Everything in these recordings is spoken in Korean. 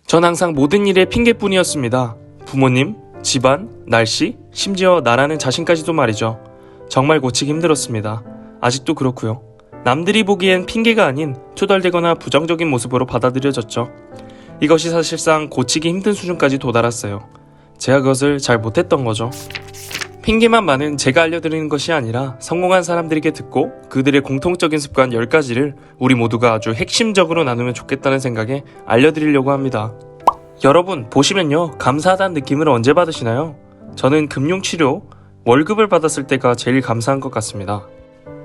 전 항상 모든 일에 핑계뿐이었습니다. 부모님, 집안, 날씨, 심지어 나라는 자신까지도 말이죠. 정말 고치기 힘들었습니다. 아직도 그렇고요. 남들이 보기엔 핑계가 아닌 투덜대거나 부정적인 모습으로 받아들여졌죠. 이것이 사실상 고치기 힘든 수준까지 도달했어요. 제가 그것을 잘 못했던 거죠. 핑계만 많은 제가 알려드리는 것이 아니라 성공한 사람들에게 듣고 그들의 공통적인 습관 10가지를 우리 모두가 아주 핵심적으로 나누면 좋겠다는 생각에 알려드리려고 합니다. 여러분 보시면요, 감사하다는 느낌을 언제 받으시나요? 저는 금융치료 월급을 받았을 때가 제일 감사한 것 같습니다.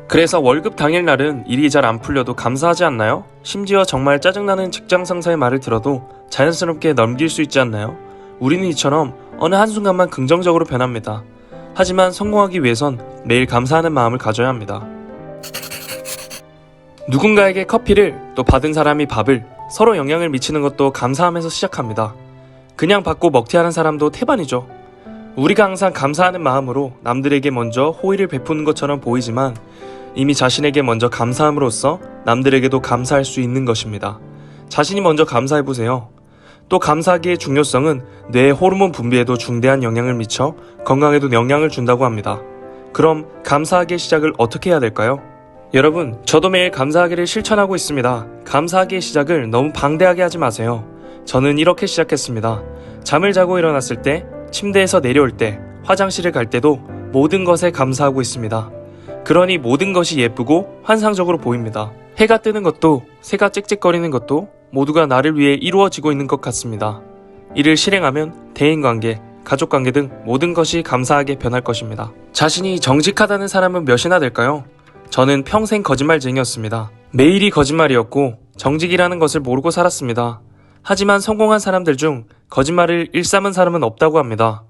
그래서 월급 당일날은 일이 잘 안 풀려도 감사하지 않나요? 심지어 정말 짜증나는 직장 상사의 말을 들어도 자연스럽게 넘길 수 있지 않나요? 우리는 이처럼 어느 한순간만 긍정적으로 변합니다. 하지만 성공하기 위해선 매일 감사하는 마음을 가져야 합니다. 누군가에게 커피를, 또 받은 사람이 밥을, 서로 영향을 미치는 것도 감사하면서 시작합니다. 그냥 받고 먹튀하는 사람도 태반이죠. 우리가 항상 감사하는 마음으로 남들에게 먼저 호의를 베푸는 것처럼 보이지만 이미 자신에게 먼저 감사함으로써 남들에게도 감사할 수 있는 것입니다. 자신이 먼저 감사해보세요. 또 감사하기의 중요성은 뇌의 호르몬 분비에도 중대한 영향을 미쳐 건강에도 영향을 준다고 합니다. 그럼 감사하기의 시작을 어떻게 해야 될까요? 여러분, 저도 매일 감사하기를 실천하고 있습니다. 감사하기의 시작을 너무 방대하게 하지 마세요. 저는 이렇게 시작했습니다. 잠을 자고 일어났을 때, 침대에서 내려올 때, 화장실을 갈 때도 모든 것에 감사하고 있습니다. 그러니 모든 것이 예쁘고 환상적으로 보입니다. 해가 뜨는 것도, 새가 짹짹거리는 것도 모두가 나를 위해 이루어지고 있는 것 같습니다. 이를 실행하면 대인관계, 가족관계 등 모든 것이 감사하게 변할 것입니다. 자신이 정직하다는 사람은 몇이나 될까요? 저는 평생 거짓말쟁이였습니다. 매일이 거짓말이었고 정직이라는 것을 모르고 살았습니다. 하지만 성공한 사람들 중 거짓말을 일삼은 사람은 없다고 합니다.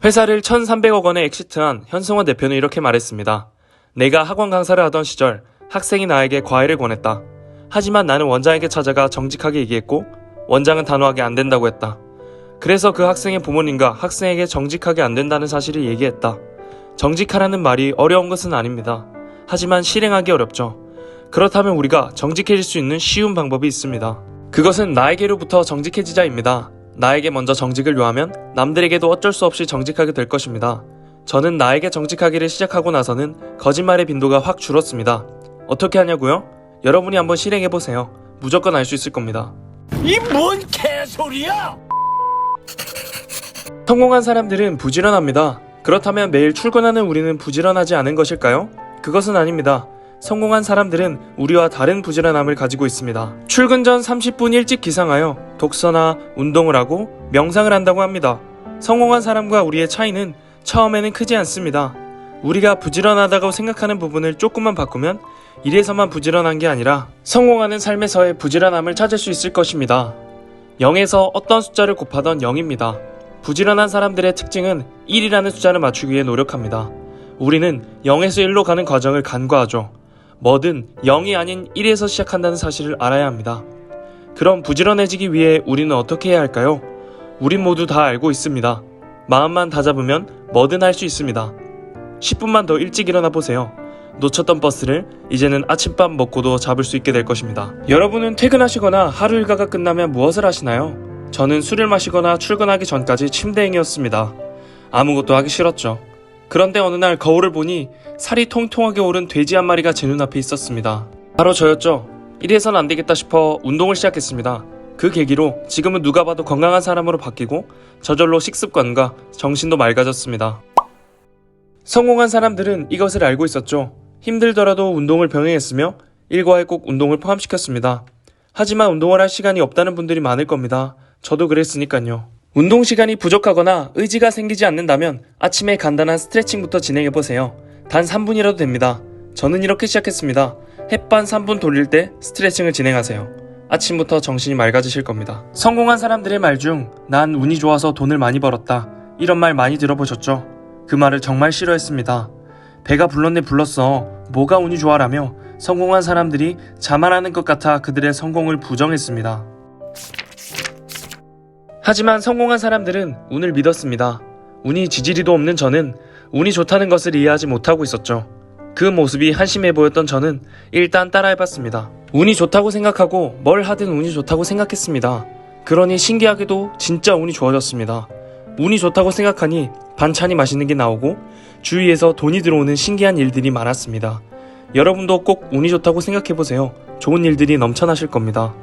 회사를 1,300억 원에 엑시트한 현승원 대표는 이렇게 말했습니다. 내가 학원 강사를 하던 시절 학생이 나에게 과외를 권했다. 하지만 나는 원장에게 찾아가 정직하게 얘기했고 원장은 단호하게 안 된다고 했다. 그래서 그 학생의 부모님과 학생에게 정직하게 안 된다는 사실을 얘기했다. 정직하라는 말이 어려운 것은 아닙니다. 하지만 실행하기 어렵죠. 그렇다면 우리가 정직해질 수 있는 쉬운 방법이 있습니다. 그것은 나에게로부터 정직해지자입니다. 나에게 먼저 정직을 요하면 남들에게도 어쩔 수 없이 정직하게 될 것입니다. 저는 나에게 정직하기를 시작하고 나서는 거짓말의 빈도가 확 줄었습니다. 어떻게 하냐고요? 여러분이 한번 실행해보세요. 무조건 알 수 있을 겁니다. 이 뭔 개소리야! 성공한 사람들은 부지런합니다. 그렇다면 매일 출근하는 우리는 부지런하지 않은 것일까요? 그것은 아닙니다. 성공한 사람들은 우리와 다른 부지런함을 가지고 있습니다. 출근 전 30분 일찍 기상하여 독서나 운동을 하고 명상을 한다고 합니다. 성공한 사람과 우리의 차이는 처음에는 크지 않습니다. 우리가 부지런하다고 생각하는 부분을 조금만 바꾸면 일에서만 부지런한 게 아니라 성공하는 삶에서의 부지런함을 찾을 수 있을 것입니다. 0에서 어떤 숫자를 곱하던 0입니다. 부지런한 사람들의 특징은 1이라는 숫자를 맞추기 위해 노력합니다. 우리는 0에서 1로 가는 과정을 간과하죠. 뭐든 0이 아닌 1에서 시작한다는 사실을 알아야 합니다. 그럼 부지런해지기 위해 우리는 어떻게 해야 할까요? 우린 모두 다 알고 있습니다. 마음만 다잡으면 뭐든 할 수 있습니다. 10분만 더 일찍 일어나 보세요. 놓쳤던 버스를 이제는 아침밥 먹고도 잡을 수 있게 될 것입니다. 여러분은 퇴근하시거나 하루 일과가 끝나면 무엇을 하시나요? 저는 술을 마시거나 출근하기 전까지 침대행이었습니다. 아무것도 하기 싫었죠. 그런데 어느 날 거울을 보니 살이 통통하게 오른 돼지 한 마리가 제 눈앞에 있었습니다. 바로 저였죠. 이래선 안 되겠다 싶어 운동을 시작했습니다. 그 계기로 지금은 누가 봐도 건강한 사람으로 바뀌고 저절로 식습관과 정신도 맑아졌습니다. 성공한 사람들은 이것을 알고 있었죠. 힘들더라도 운동을 병행했으며 일과에 꼭 운동을 포함시켰습니다. 하지만 운동을 할 시간이 없다는 분들이 많을 겁니다. 저도 그랬으니까요. 운동 시간이 부족하거나 의지가 생기지 않는다면 아침에 간단한 스트레칭부터 진행해보세요. 단 3분이라도 됩니다. 저는 이렇게 시작했습니다. 햇반 3분 돌릴 때 스트레칭을 진행하세요. 아침부터 정신이 맑아지실 겁니다. 성공한 사람들의 말 중 난 운이 좋아서 돈을 많이 벌었다, 이런 말 많이 들어보셨죠? 그 말을 정말 싫어했습니다. 배가 불렀네 불렀어, 뭐가 운이 좋아라며 성공한 사람들이 자만하는 것 같아 그들의 성공을 부정했습니다. 하지만 성공한 사람들은 운을 믿었습니다. 운이 지지리도 없는 저는 운이 좋다는 것을 이해하지 못하고 있었죠. 그 모습이 한심해 보였던 저는 일단 따라해봤습니다. 운이 좋다고 생각하고 뭘 하든 운이 좋다고 생각했습니다. 그러니 신기하게도 진짜 운이 좋아졌습니다. 운이 좋다고 생각하니 반찬이 맛있는 게 나오고 주위에서 돈이 들어오는 신기한 일들이 많았습니다. 여러분도 꼭 운이 좋다고 생각해보세요. 좋은 일들이 넘쳐나실 겁니다.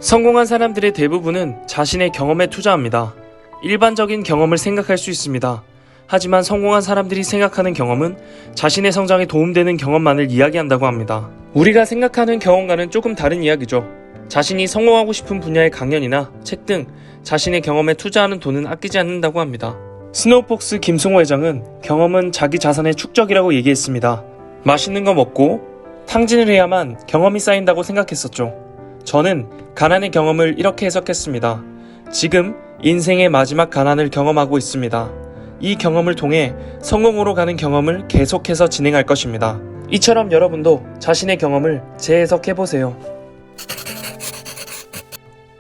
성공한 사람들의 대부분은 자신의 경험에 투자합니다. 일반적인 경험을 생각할 수 있습니다. 하지만 성공한 사람들이 생각하는 경험은 자신의 성장에 도움되는 경험만을 이야기한다고 합니다. 우리가 생각하는 경험과는 조금 다른 이야기죠. 자신이 성공하고 싶은 분야의 강연이나 책 등 자신의 경험에 투자하는 돈은 아끼지 않는다고 합니다. 스노우폭스 김승호 회장은 경험은 자기 자산의 축적이라고 얘기했습니다. 맛있는 거 먹고 탕진을 해야만 경험이 쌓인다고 생각했었죠. 저는 가난의 경험을 이렇게 해석했습니다. 지금 인생의 마지막 가난을 경험하고 있습니다. 이 경험을 통해 성공으로 가는 경험을 계속해서 진행할 것입니다. 이처럼 여러분도 자신의 경험을 재해석해보세요.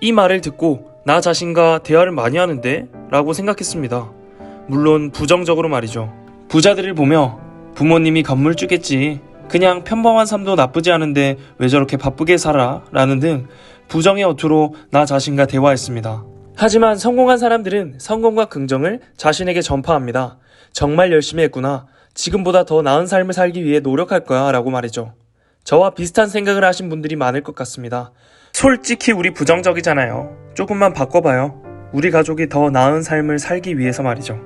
이 말을 듣고 나 자신과 대화를 많이 하는데? 라고 생각했습니다. 물론 부정적으로 말이죠. 부자들을 보며 부모님이 건물주겠지. 그냥 평범한 삶도 나쁘지 않은데 왜 저렇게 바쁘게 살아? 라는 등 부정의 어투로 나 자신과 대화했습니다. 하지만 성공한 사람들은 성공과 긍정을 자신에게 전파합니다. 정말 열심히 했구나. 지금보다 더 나은 삶을 살기 위해 노력할 거야 라고 말이죠. 저와 비슷한 생각을 하신 분들이 많을 것 같습니다. 솔직히 우리 부정적이잖아요. 조금만 바꿔봐요. 우리 가족이 더 나은 삶을 살기 위해서 말이죠.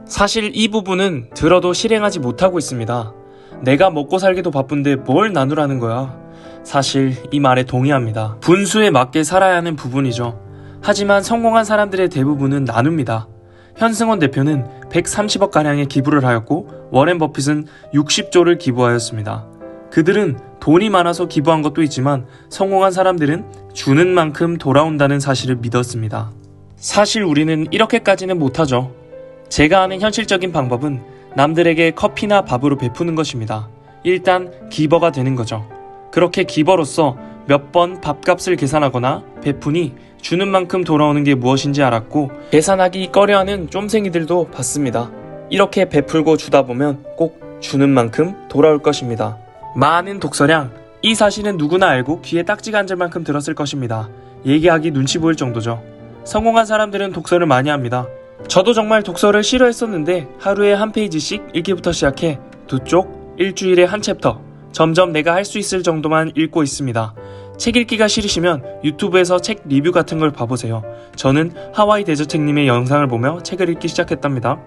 사실 이 부분은 들어도 실행하지 못하고 있습니다. 내가 먹고 살기도 바쁜데 뭘 나누라는 거야. 사실 이 말에 동의합니다. 분수에 맞게 살아야 하는 부분이죠. 하지만 성공한 사람들의 대부분은 나눕니다. 현승원 대표는 130억가량의 기부를 하였고 워렌 버핏은 60조를 기부하였습니다. 그들은 돈이 많아서 기부한 것도 있지만 성공한 사람들은 주는 만큼 돌아온다는 사실을 믿었습니다. 사실 우리는 이렇게까지는 못하죠. 제가 아는 현실적인 방법은 남들에게 커피나 밥으로 베푸는 것입니다. 일단 기버가 되는 거죠. 그렇게 기버로서 몇 번 밥값을 계산하거나 베푸니 주는 만큼 돌아오는 게 무엇인지 알았고 계산하기 꺼려하는 쫌생이들도 봤습니다. 이렇게 베풀고 주다 보면 꼭 주는 만큼 돌아올 것입니다. 많은 독서량, 이 사실은 누구나 알고 귀에 딱지가 앉을 만큼 들었을 것입니다. 얘기하기 눈치 보일 정도죠. 성공한 사람들은 독서를 많이 합니다. 저도 정말 독서를 싫어했었는데 하루에 한 페이지씩 읽기부터 시작해 2쪽, 일주일에 한 챕터, 점점 내가 할 수 있을 정도만 읽고 있습니다. 책 읽기가 싫으시면 유튜브에서 책 리뷰 같은 걸 봐보세요. 저는 하와이 대저책님의 영상을 보며 책을 읽기 시작했답니다.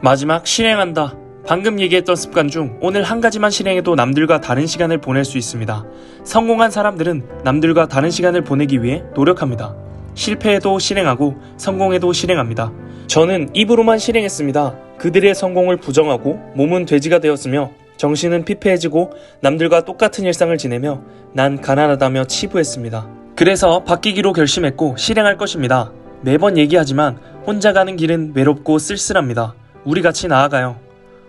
마지막, 실행한다. 방금 얘기했던 습관 중 오늘 한 가지만 실행해도 남들과 다른 시간을 보낼 수 있습니다. 성공한 사람들은 남들과 다른 시간을 보내기 위해 노력합니다. 실패해도 실행하고 성공해도 실행합니다. 저는 입으로만 실행했습니다. 그들의 성공을 부정하고 몸은 돼지가 되었으며 정신은 피폐해지고 남들과 똑같은 일상을 지내며 난 가난하다며 치부했습니다. 그래서 바뀌기로 결심했고 실행할 것입니다. 매번 얘기하지만 혼자 가는 길은 외롭고 쓸쓸합니다. 우리 같이 나아가요.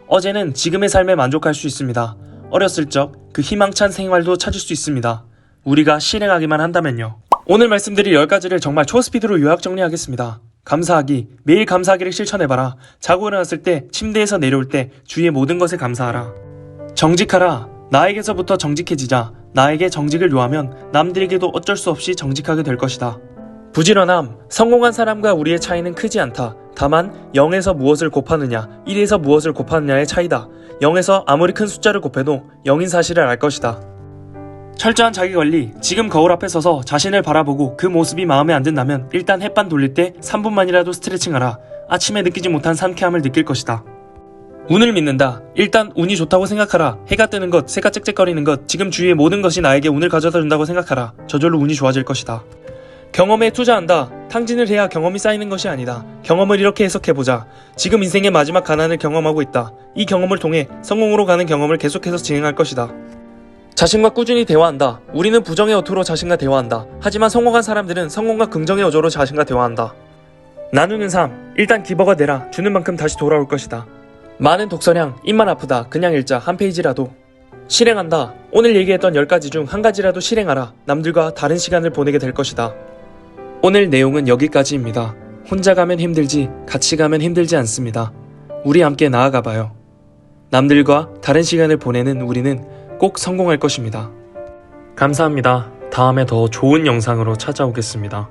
어제는 지금의 삶에 만족할 수 있습니다. 어렸을 적 그 희망찬 생활도 찾을 수 있습니다. 우리가 실행하기만 한다면요. 오늘 말씀드릴 10가지를 정말 초스피드로 요약 정리하겠습니다. 감사하기, 매일 감사하기를 실천해봐라. 자고 일어났을 때, 침대에서 내려올 때 주위의 모든 것에 감사하라. 정직하라. 나에게서부터 정직해지자. 나에게 정직을 요하면 남들에게도 어쩔 수 없이 정직하게 될 것이다. 부지런함. 성공한 사람과 우리의 차이는 크지 않다. 다만 0에서 무엇을 곱하느냐, 1에서 무엇을 곱하느냐의 차이다. 0에서 아무리 큰 숫자를 곱해도 0인 사실을 알 것이다. 철저한 자기관리. 지금 거울 앞에 서서 자신을 바라보고 그 모습이 마음에 안 든다면 일단 햇반 돌릴 때 3분만이라도 스트레칭하라. 아침에 느끼지 못한 상쾌함을 느낄 것이다. 운을 믿는다. 일단 운이 좋다고 생각하라. 해가 뜨는 것, 새가 짹짹거리는 것, 지금 주위의 모든 것이 나에게 운을 가져다 준다고 생각하라. 저절로 운이 좋아질 것이다. 경험에 투자한다. 탕진을 해야 경험이 쌓이는 것이 아니다. 경험을 이렇게 해석해보자. 지금 인생의 마지막 가난을 경험하고 있다. 이 경험을 통해 성공으로 가는 경험을 계속해서 진행할 것이다. 자신과 꾸준히 대화한다. 우리는 부정의 어투로 자신과 대화한다. 하지만 성공한 사람들은 성공과 긍정의 어조로 자신과 대화한다. 나누는 삶. 일단 기버가 되라. 주는 만큼 다시 돌아올 것이다. 많은 독서량. 입만 아프다. 그냥 읽자. 한 페이지라도. 실행한다. 오늘 얘기했던 10가지 중 한 가지라도 실행하라. 남들과 다른 시간을 보내게 될 것이다. 오늘 내용은 여기까지입니다. 혼자 가면 힘들지 같이 가면 힘들지 않습니다. 우리 함께 나아가 봐요. 남들과 다른 시간을 보내는 우리는 꼭 성공할 것입니다. 감사합니다. 다음에 더 좋은 영상으로 찾아오겠습니다.